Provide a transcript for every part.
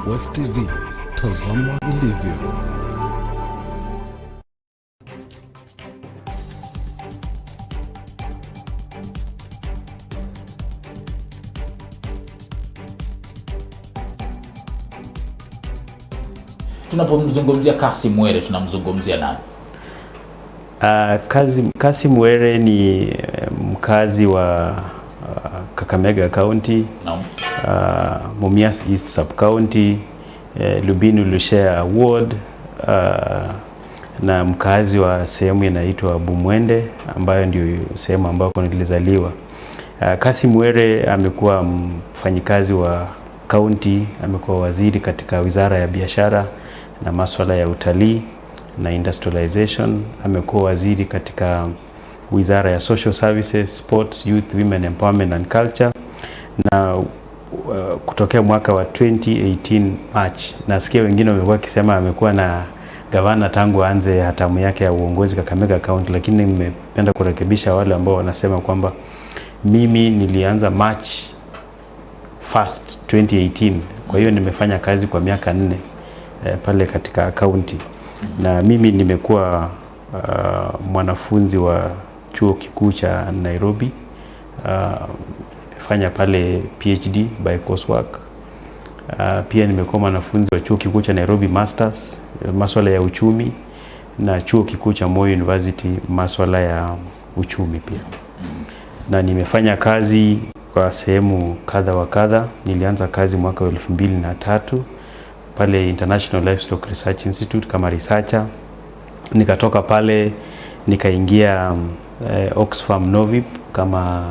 West TV, tazama ilivyo. Tunapomzungumzia Kassim Were tunamzungumzia nani? Kassim Were ni mkazi wa Kakamega County, No. Mumias East Sub County, Lubinu Lushea Ward, na mkazi wa sehemu inaitwa Bumwende ambayo ndio sehemu ambako nilizaliwa. Kassim Were amekuwa mfanyikazi wa county, amekuwa waziri katika wizara ya biashara na masuala ya utalii na industrialization, amekuwa waziri katika wizara ya social services, sports, youth, women empowerment and culture, na kutokea mwaka wa 2018 March, nasikia wengine wamekuwa kisema amekuwa na gavana tangu aanze hatamu yake ya uongozi Kakamega County, lakini nimependa kurekebisha wale ambao wanasema kwamba mimi nilianza March 1st 2018, kwa hiyo nimefanya kazi kwa miaka 4 pale katika county, na mimi nimekuwa mwanafunzi wa chuo kikuu cha Nairobi, fanya pale PhD by coursework. Pia nimekuwa mwanafunzi wa chuo kikuu cha Nairobi Masters masuala ya uchumi, na chuo kikuu cha Moi University masuala ya uchumi pia. Na nimefanya kazi kwa sehemu kadha wa kadha. Nilianza kazi mwaka 2003 pale International Livestock Research Institute kama researcher. Nikatoka pale nikaingia Oxfam Novib kama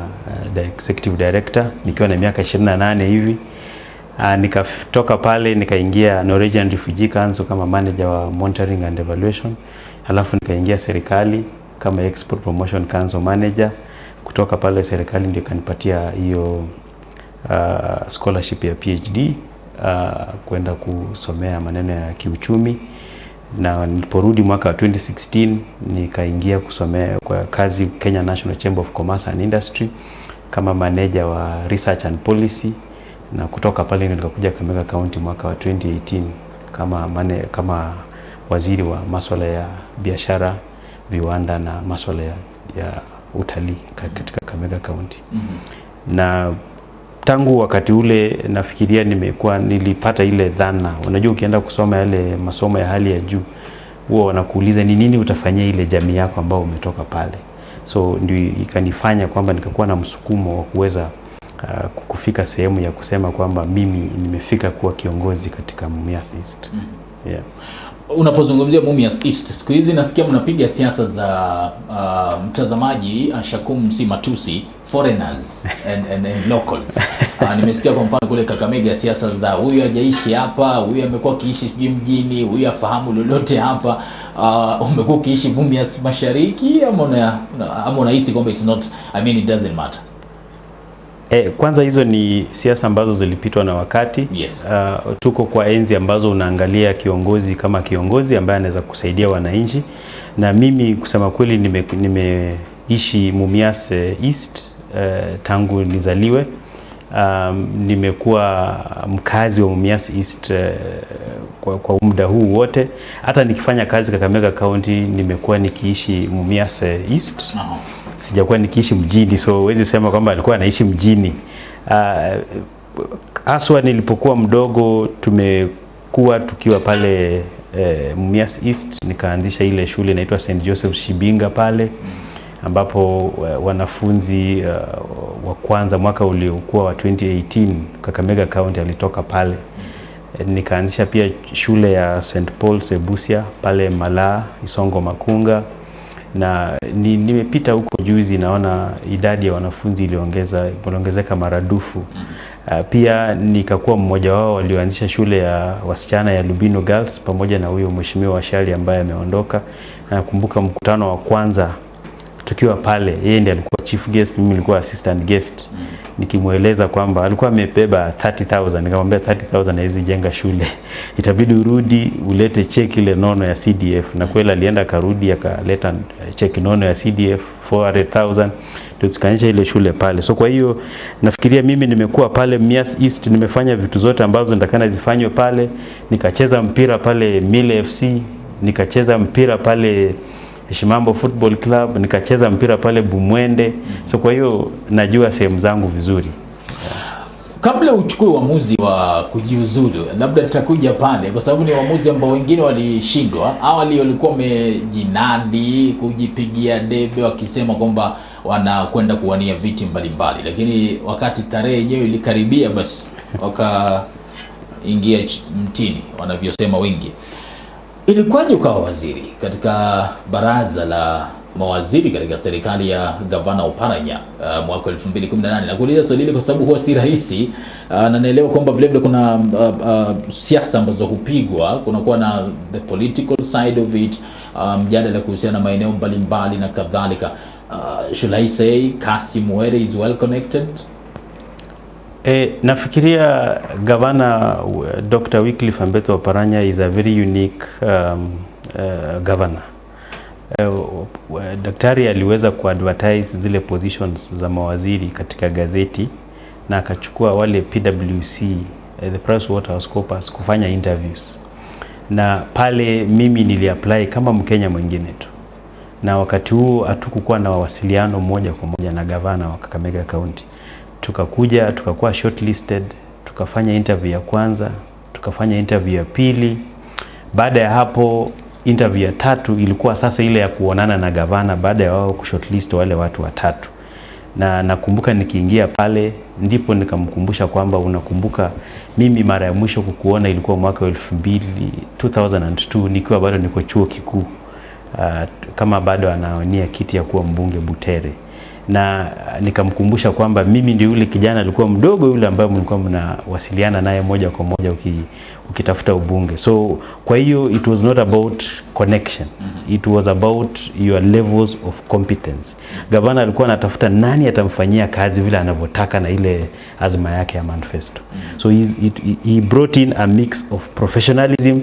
executive director nikiwa na miaka 28 hivi. Nikatoka pale nikaingia Norwegian Refugee Council kama manager wa monitoring and evaluation. Halafu nikaingia serikali kama Export Promotion Council manager. Kutoka pale serikali ndio kanipatia hiyo scholarship ya PhD kwenda kusomea maneno ya kiuchumi, na niliporudi mwaka wa 2016 nikaingia kusomea kwa kazi Kenya National Chamber of Commerce and Industry kama manager wa research and policy, na kutoka pale nilikuja Kakamega County mwaka wa 2018 kama waziri wa masuala ya biashara, viwanda na masuala ya utalii katika Kakamega County. Na tangu wakati ule nafikiria nilipata ile dhana. Unajua ukienda kusoma yale masomo ya hali ya juu, huwa wanakuuliza ni nini utafanyia ile jamii yako ambao umetoka pale. So ndio ikanifanya kwamba nikakuwa na msukumo wa kuweza kufika sehemu ya kusema kwamba mimi nimefika kuwa kiongozi katika Mumias East. Yeah. Unapozungumzia Mumias East, siku hizi nasikia mnapiga siasa za mtazamaji Shakum si matusi, foreigners and locals. Nimesikia kwa mfano kule Kakamega siasa za huyu hajaishi hapa, huyu amekuwa kiishi mjini, huyu afahamu lolote hapa. Umekuwa kiishi Mumias Mashariki ama unahisi kwamba it's not, it doesn't matter? Kwanza hizo ni siasa ambazo zilipitwa na wakati. Yes. Tuko kwa enzi ambazo unaangalia kiongozi kama kiongozi ambaye anaweza kusaidia wananchi, na mimi kusema kweli nimeishi Mumias East tangu nizaliwe. Nimekuwa mkazi wa Mumias East kwa muda huu wote. Hata nikifanya kazi Kakamega County nimekuwa nikiishi Mumias East. Sijakuwa nikiishi mjini, so huwezi sema kwamba alikuwa anaishi mjini. Aswa nilipokuwa mdogo tumekuwa tukiwa pale Mumias East, nikaanzisha ile shule inaitwa St. Joseph Shibinga pale, ambapo wanafunzi wa kwanza mwaka uliokuwa wa 2018 Kakamega County alitoka pale. Nikaanzisha pia shule ya St. Paul's Busia pale Malaa, Isongo Makunga, na nimepita huko juzi naona idadi ya wanafunzi iliongezeka maradufu. Pia nikakuwa mmoja wao walioanzisha shule ya wasichana ya Lubino Girls pamoja na huyo mheshimiwa wa Shali ambaye ameondoka. Nakumbuka mkutano wa kwanza tukiwa pale, yeye ndiye alikuwa chief guest, mimi nilikuwa assistant guest. Nikimueleza kwamba alikuwa amebeba 30,000, nikamwambia 30,000 haiwezi jenga shule, itabidi urudi ulete cheki ile nono ya CDF. Na kweli alienda karudi akaleta cheki nono ya CDF 400,000 ndio tukaanzisha ile shule pale. So kwa hiyo nafikiria mimi nimekuwa pale Mumias East, nimefanya vitu zote ambazo nitakana zifanywe pale. Nikacheza mpira pale Mile FC, nikacheza mpira pale Shimambo Football Club, nikacheza mpira pale Bumwende. So kwa hiyo najua sehemu zangu vizuri. Kabla uchukue uamuzi wa kujiuzulu, labda tutakuja pale kwa sababu ni uamuzi ambao wengine walishindwa. Awali walikuwa wamejinadi kujipigia debe wakisema kwamba wanakwenda kuwania viti mbalimbali, lakini wakati tarehe yenyewe ilikaribia, basi wakaingia mtini wanavyosema wengi. Ilikuwaje ukawa waziri katika baraza la mawaziri katika serikali ya gavana Oparanya mwaka 2018? Na kuuliza swali hili kwa sababu huwa si rahisi, na naelewa kwamba vile vile kuna siasa ambazo hupigwa, kunakuwa na the political side of it, mjadala kuhusiana na maeneo mbalimbali na kadhalika. Should I say Kassim Were is well connected? Nafikiria gavana Dr. Wycliffe Ambetsa Oparanya is a very unique governor. Daktari aliweza kuadvertise zile positions za mawaziri katika gazeti na akachukua wale PwC, the PricewaterhouseCoopers, kufanya interviews. Na pale mimi niliapply kama Mkenya mwingine tu. Na wakati huo hatukukuwa na wasiliano moja kwa moja na gavana wa Kakamega County. Tukakuja, tukakuwa shortlisted, tukafanya interview ya kwanza, tukafanya interview ya pili. Baada ya hapo interview ya tatu ilikuwa sasa ile ya kuonana na gavana baada ya wao kushortlist wale watu watatu. Na nakumbuka nikiingia pale ndipo nikamkumbusha kwamba unakumbuka mimi mara ya mwisho kukuona ilikuwa mwaka 2002 nikiwa bado niko chuo kikuu, kama bado anawania kiti ya kuwa mbunge Butere. Na nikamkumbusha kwamba mimi ndio yule kijana alikuwa mdogo yule ambaye mlikuwa mnawasiliana naye moja kwa moja ukitafuta ubunge. So kwa hiyo it was not about connection. It was about your levels of competence. Gavana alikuwa anatafuta nani atamfanyia kazi vile anavyotaka na ile azma yake ya manifesto. So he brought in a mix of professionalism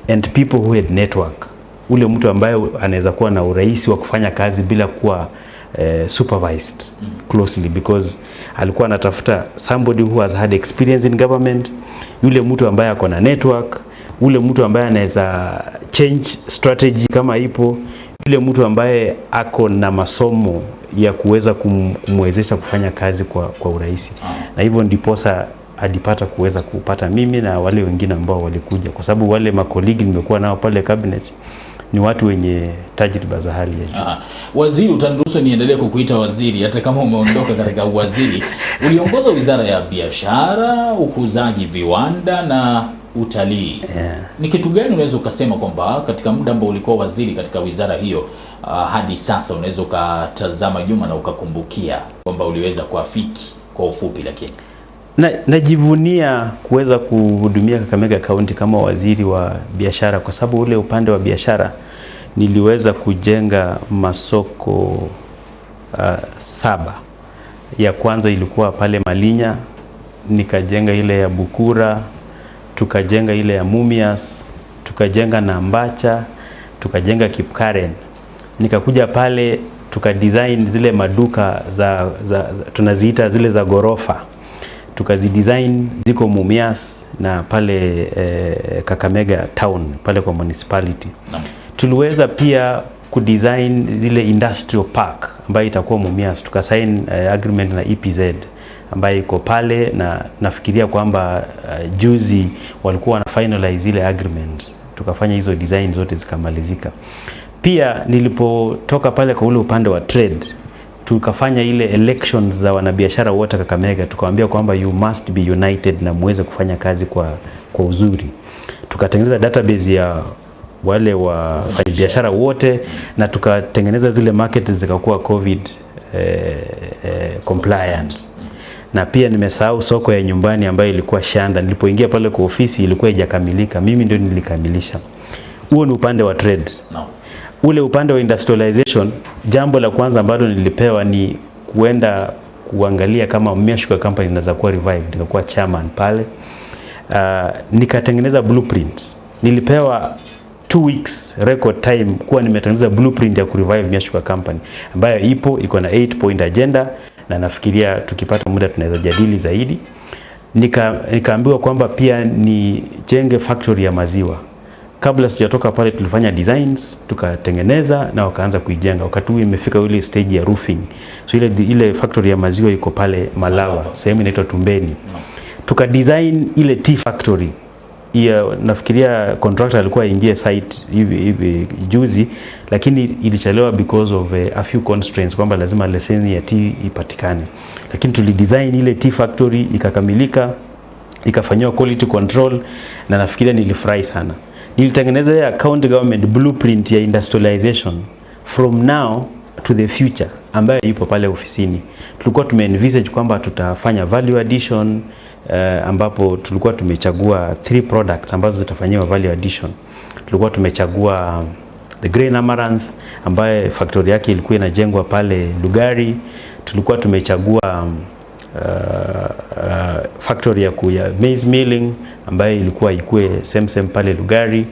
and people who had network. Ule mtu ambaye anaweza kuwa na urahisi wa kufanya kazi bila kuwa supervised closely, because alikuwa anatafuta somebody who has had experience in government, yule mtu ambaye ako na network, yule mtu ambaye anaweza change strategy kama ipo, yule mtu ambaye ako na masomo ya kuweza kumwezesha kufanya kazi kwa urahisi. Na hivyo ndiposa alipata kuweza kupata mimi na wale wengine ambao walikuja, kwa sababu wale makoligi nimekuwa nao pale cabinet ni watu wenye tajriba za hali ya juu. Waziri, utaniruhusu niendelee kukuita waziri hata kama umeondoka katika uwaziri. Uliongoza wizara ya biashara, ukuzaji viwanda na utalii. Ni kitu gani unaweza ukasema kwamba katika muda ambao ulikuwa waziri katika wizara hiyo hadi sasa unaweza ukatazama nyuma na ukakumbukia kwamba uliweza kuafiki kwa ufupi? Lakini najivunia kuweza kuhudumia Kakamega County kama waziri wa biashara, kwa sababu ule upande wa biashara niliweza kujenga masoko 7. Ya kwanza ilikuwa pale Malinya, nikajenga ile ya Bukura, tukajenga ile ya Mumias, tukajenga na Mbacha, tukajenga Kipkaren. Nikakuja pale tukadesign zile maduka tunaziita zile za gorofa. Tukazidesign, ziko Mumias na pale Kakamega town pale kwa municipality. Tuliweza pia kudesign zile industrial park ambayo itakuwa Mumias. Tukasign agreement na EPZ ambayo iko pale, na nafikiria kwamba juzi walikuwa wana finalize ile agreement. Tukafanya hizo design zote zikamalizika. Pia nilipotoka pale kwa ule upande wa trade, tukafanya ile elections za wanabiashara wote Kakamega. Tukawaambia kwamba you must be united na muweze kufanya kazi kwa uzuri. Tukatengeneza database ya wale wafanyabiashara wote, na tukatengeneza zile markets zikakuwa COVID compliant. Na pia nimesahau soko ya nyumbani ambayo ilikuwa shanda. Nilipoingia pale kwa ofisi ilikuwa haijakamilika, mimi ndio nilikamilisha. Huo ni upande wa trade. Ule upande wa industrialization, jambo la kwanza ambalo nilipewa ni kuenda kuangalia kama Mumias Sugar Company inaweza kuwa revived. Nikakuwa chairman pale. Nikatengeneza blueprint. Nilipewa 2 weeks record time kuwa nimetengeneza blueprint ya kurevive Miashuka company ambayo iko na 8 point agenda, na nafikiria tukipata muda tunaweza jadili zaidi. Nikaambiwa kwamba pia ni jenge factory ya maziwa. Kabla sijatoka pale tulifanya designs, tukatengeneza na wakaanza kuijenga. Wakati huu imefika ile stage ya roofing. So ile factory ya maziwa iko pale Malawa, sehemu inaitwa Tumbeni. Tuka design ile tea factory. Nafikiria contractor alikuwa aingie site hivi juzi, lakini ilichelewa because of a few constraints kwamba lazima leseni ya tea ipatikane. Lakini tulidesign ile tea factory ikakamilika, ikafanywa quality control, na nafikiria nilifurahi sana. Nilitengeneza ya county government blueprint ya industrialization from now to the future ambayo ipo pale ofisini. Tulikuwa envisage kwamba tutafanya value addition, ambapo tulikuwa tumechagua 3 products ambazo zitafanyiwa value addition. Tulikuwa tumechagua the grain amaranth ambaye factory yake ilikuwa inajengwa pale Lugari. Tulikuwa tumechagua factory ya maize milling ambaye ilikuwa ikue same pale Lugari.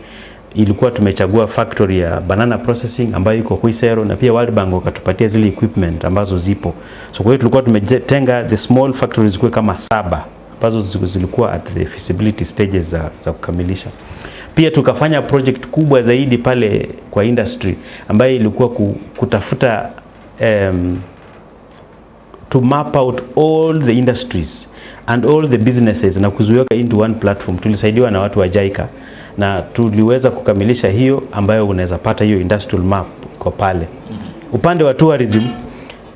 Ilikuwa tumechagua factory ya banana processing ambayo iko Huisero, na pia World Bank wakatupatia zile equipment ambazo zipo. So kwa hiyo tulikuwa tumetenga the small factories kwa kama 7 ambazo zilikuwa at the feasibility stages za kukamilisha. Pia tukafanya project kubwa zaidi pale kwa industry ambayo ilikuwa kutafuta to map out all the industries and all the businesses na kuziweka into one platform. Tulisaidiwa na watu wa Yake na tuliweza kukamilisha hiyo, ambayo unaweza pata hiyo industrial map iko pale. Upande wa tourism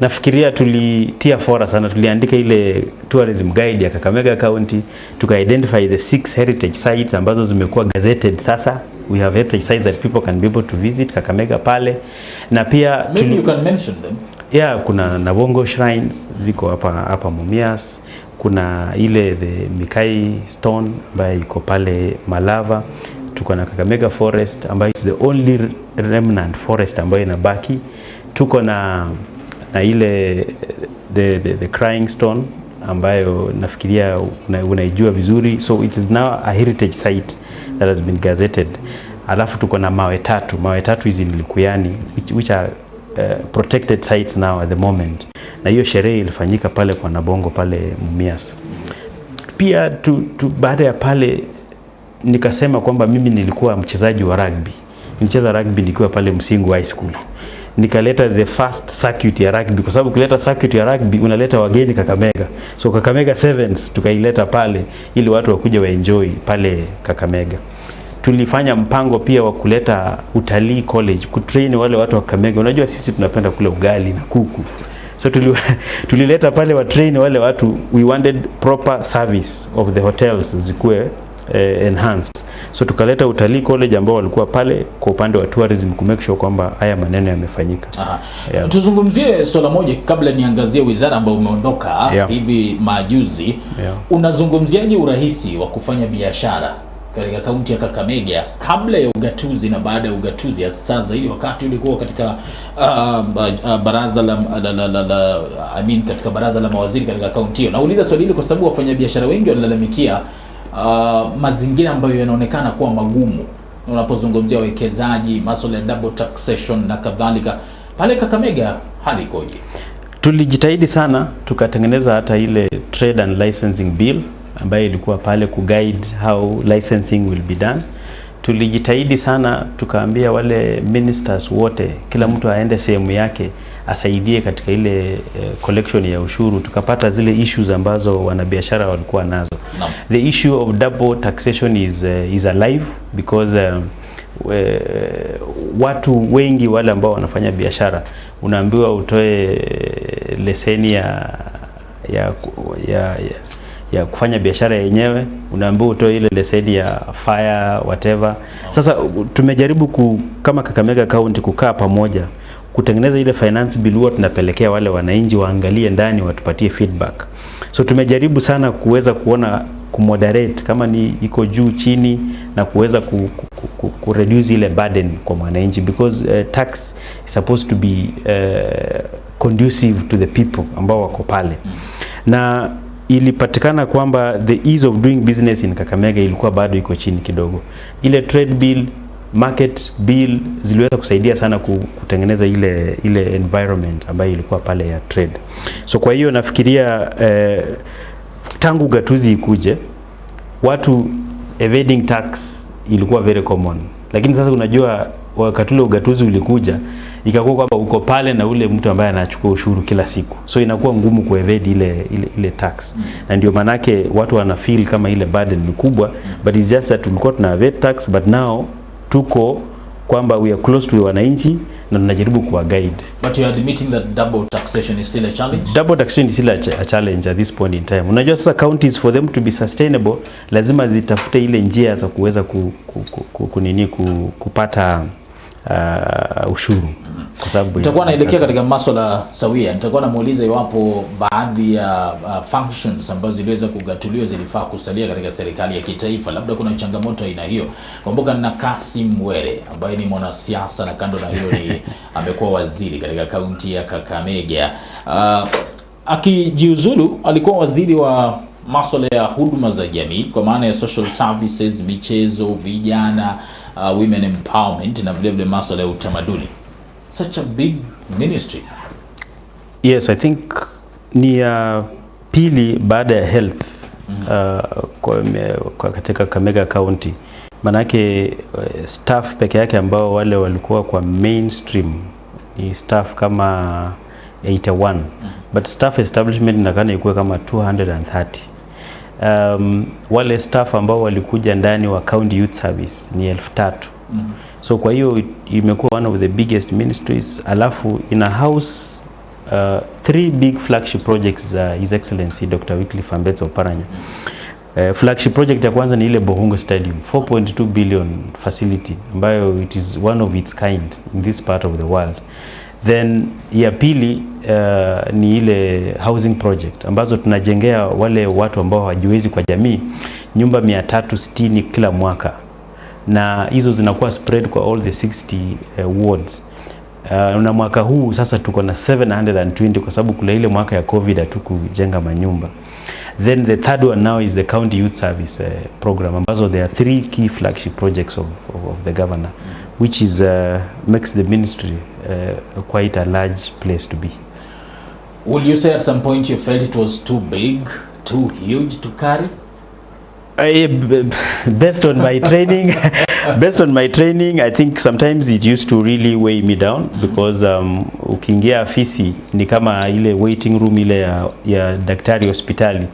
nafikiria tulitia fora sana. Tuliandika ile tourism guide ya Kakamega County, tuka identify the 6 heritage sites ambazo zimekuwa gazetted sasa. We have heritage sites that people can be able to visit Kakamega pale, na pia maybe you can mention them. Yeah, kuna Nabongo shrines ziko hapa Mumias. Kuna ile the Mikai stone ambayo iko pale Malava. Tuko na Kakamega forest ambayo is the only remnant forest ambayo inabaki. Tuko na ile the crying stone ambayo nafikiria unaijua vizuri. So it is now a heritage site that has been gazetted. Alafu tuko na mawe tatu hizi ni Likuyani which are protected sites now at the moment. Na hiyo sherehe ilifanyika pale kwa Nabongo pale Mumias. Pia baada ya pale nikasema kwamba mimi nilikuwa mchezaji wa rugby. Nicheza rugby nikiwa pale Msingu High School. Nikaleta the first circuit ya rugby, kwa sababu kuleta circuit ya rugby unaleta wageni Kakamega. So Kakamega Sevens tukaileta pale ili watu wakuja wa enjoy pale Kakamega. Tulifanya mpango pia wa kuleta utalii college, kutrain wale watu wa Kakamega. Unajua sisi tunapenda kula ugali na kuku. So tulileta pale wa train wale watu. We wanted proper service of the hotels zikuwe enhanced. So tukaleta utalii college ambao walikuwa pale kwa upande wa tourism ku make sure kwamba haya maneno yamefanyika. Yeah. Tuzungumzie swala moja kabla niangazie wizara ambayo umeondoka hivi majuzi. Yeah. Unazungumziaje urahisi wa kufanya biashara katika kaunti ya Kakamega kabla ya ugatuzi na baada ya ugatuzi, ya sasa ili wakati ulikuwa katika baraza katika baraza la mawaziri katika kaunti hiyo? Nauliza swali hili kwa sababu wafanyabiashara wengi wanalalamikia mazingira ambayo yanaonekana kuwa magumu unapozungumzia wawekezaji, masuala ya double taxation na kadhalika. Pale Kakamega hali ikoje? Tulijitahidi sana, tukatengeneza hata ile trade and licensing bill ambayo ilikuwa pale kuguide how licensing will be done. Tulijitahidi sana, tukaambia wale ministers wote kila mtu aende sehemu yake asaidie katika ile collection ya ushuru. Tukapata zile issues ambazo wanabiashara walikuwa nazo. No. The issue of double taxation is alive because watu wengi wale ambao wanafanya biashara unaambiwa utoe leseni ya kufanya biashara yenyewe, unaambiwa utoe ile leseni ya fire whatever. Sasa tumejaribu kama Kakamega County kukaa pamoja kutengeneza ile finance bill, huwa tunapelekea wale wananchi waangalie ndani, watupatie feedback. So tumejaribu sana kuweza kuona kumoderate kama ni iko juu chini, na kuweza ku reduce ile burden kwa mwananchi, because tax is supposed to be conducive to the people ambao wako pale. Na ilipatikana kwamba the ease of doing business in Kakamega ilikuwa bado iko chini kidogo. Ile trade bill market bill ziliweza kusaidia sana kutengeneza ile environment ambayo ilikuwa pale ya trade. So kwa hiyo nafikiria tangu gatuzi ikuje, watu evading tax ilikuwa very common. Lakini sasa unajua wakati ule ugatuzi ulikuja, ikakuwa kwamba uko pale na ule mtu ambaye anachukua ushuru kila siku. So inakuwa ngumu kuevade ile tax. Na ndio manake watu wana feel kama ile burden ni kubwa, but it's just that tulikuwa tuna evade tax, but now tuko kwamba we are close to wananchi na tunajaribu kuwa guide. But you are admitting that double taxation is still a challenge? Double taxation is still a challenge at this point in time. Unajua sasa counties, for them to be sustainable, lazima zitafute ile njia za kuweza kupata ushuru. Kwa sababu nitakuwa naelekea katika masuala sawia. Nitakuwa namuuliza iwapo baadhi ya functions ambazo ziliweza kugatuliwa zilifaa kusalia katika serikali ya kitaifa. Labda kuna changamoto aina hiyo. Kumbuka na Kassim Were Ali ambaye ni mwanasiasa, na kando na hilo ni amekuwa waziri katika kaunti ya Kakamega. Akijiuzulu alikuwa waziri wa masuala ya huduma za jamii, kwa maana ya social services, michezo, vijana, women empowerment na vile vile masuala ya utamaduni. Such a big ministry. Yes, I think ni pili baada ya health katika Kakamega County. Manake staff peke yake ambao wale walikuwa kwa mainstream ni staff kama 81. But staff establishment inakana ikuwe kama 230. Wale staff ambao walikuja ndani wa county youth service ni 3,000. So kwa hiyo imekuwa one of the biggest ministries. Alafu ina house 3 big flagship projects His Excellency Dr. Wycliffe Ambetsa Oparanya. Flagship project ya kwanza ni ile Bohungu Stadium, 4.2 billion facility, ambayo it is one of its kind in this part of the world. Then ya pili ni ile housing project ambazo tunajengea wale watu ambao hawajiwezi kwa jamii nyumba 360 kila mwaka, na hizo zinakuwa spread kwa all the 60 wards. Na mwaka huu sasa tuko na 720 kwa sababu kule ile mwaka ya COVID hatukujenga manyumba. Then the third one now is the county youth service program, ambazo there are 3 key flagship projects of the governor, which is makes the ministry quite a large place to be. Would you say at some point you felt it was too big, too huge to carry? Based on my training, I think sometimes it used to really weigh me down, because ukiingia afisi ni kama ile waiting room ile ya daktari hospitali.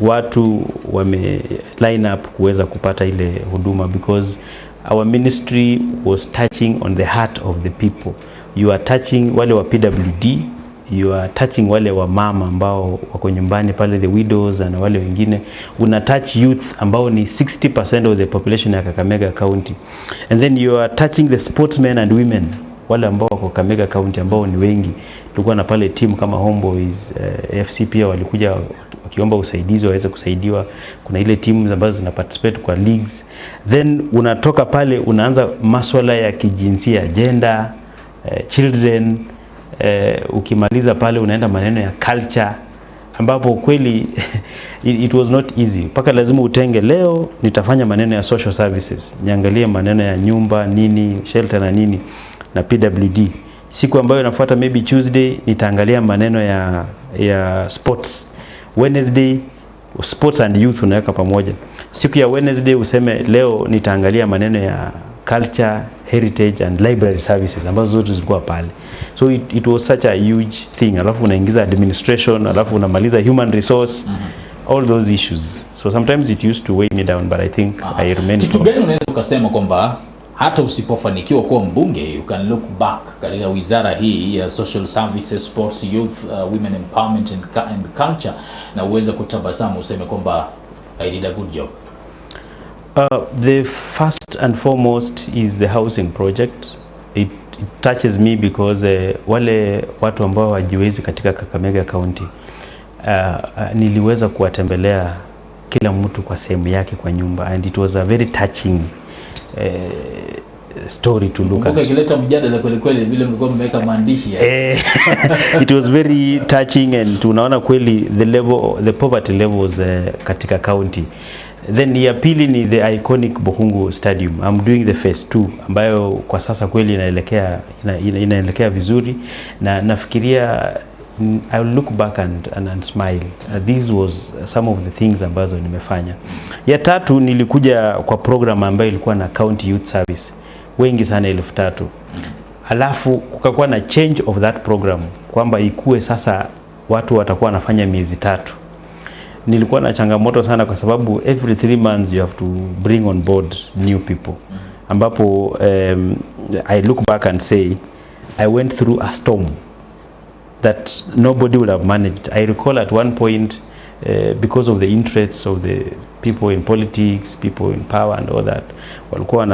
Watu wame line up kuweza kupata ile huduma, because our ministry was touching on the heart of the people. You are touching wale wa PWD, you are touching wale wa mama ambao wako nyumbani pale, the widows na wale wengine. Una touch youth ambao ni 60% of the population ya Kakamega County. And then you are touching the sportsmen and women, wale ambao wako Kakamega County ambao ni wengi. Tulikuwa na pale team kama Homeboys, FC pia walikuja wakiomba usaidizi waweze kusaidiwa. Kuna ile teams ambazo zina participate kwa leagues. Then unatoka pale unaanza masuala ya kijinsia, gender, children. Ukimaliza pale unaenda maneno ya culture, ambapo kweli it was not easy. Paka lazima utenge, leo nitafanya maneno ya social services, niangalie maneno ya nyumba nini, shelter na nini na PWD. Siku ambayo inafuata maybe Tuesday nitaangalia maneno ya sports. Wednesday sports and youth unaweka pamoja. Siku ya Wednesday useme leo nitaangalia maneno ya culture, heritage and library services, ambazo zote zilikuwa pale. So it was such a huge thing. Alafu unaingiza administration, alafu unamaliza human resource, all those issues. So sometimes it used to weigh me down, but I think I remain. Kitu gani unaweza ukasema kwamba hata usipofanikiwa kuwa mbunge, you can look back katika wizara hii ya social services, sports, youth, women empowerment and culture, na uweze kutabasamu useme kwamba I did a good job? The first and foremost is the housing project. It touches me because wale watu ambao hawajiwezi katika Kakamega County, niliweza kuwatembelea kila mtu kwa sehemu yake kwa nyumba, and it was a very touching story to look at. Kileta mjadala kweli kweli vile mlikuwa mmeweka maandishi ya. It was very touching, and tunaona kweli the poverty levels katika county. Then ya pili ni the iconic Bohungu Stadium. I'm doing the phase 2 ambayo kwa sasa kweli inaelekea vizuri, na nafikiria I will look back and smile. This was some of the things ambazo nimefanya. Ya tatu nilikuja kwa program ambayo ilikuwa na County Youth Service. Wengi sana 3,000. Alafu kukakuwa na change of that program kwamba ikue sasa watu watakuwa wanafanya miezi 3. Nilikuwa na changamoto sana kwa sababu every 3 months you have to bring on board new people. Ambapo I look back and say I went through a storm that nobody would have managed. I recall at one point because of the interests of the people in politics, people in power and all that, walikuwa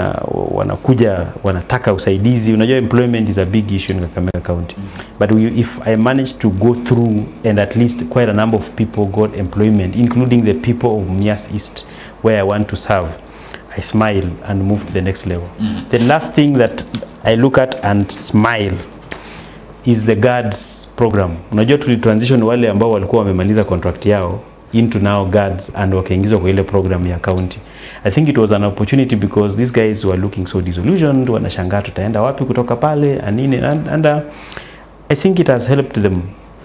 wanakuja wanataka usaidizi. Unajua employment is a big issue in Kakamega County. But if I managed to go through and at least quite a number of people got employment, including the people of Mumias East where I want to serve, I smile and move to the next level. The last thing that I look at and smile is the guards program. Unajua transition wale ambao walikuwa wamemaliza contract yao into now guards and wakaingizwa kwa ile program ya county. I think it was an opportunity because these guys were looking so disillusioned, wanashangaa tutaenda wapi kutoka pale and I think it has helped them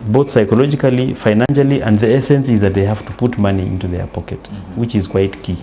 both psychologically, financially, and the essence is that they have to put money into their pocket, which is quite key.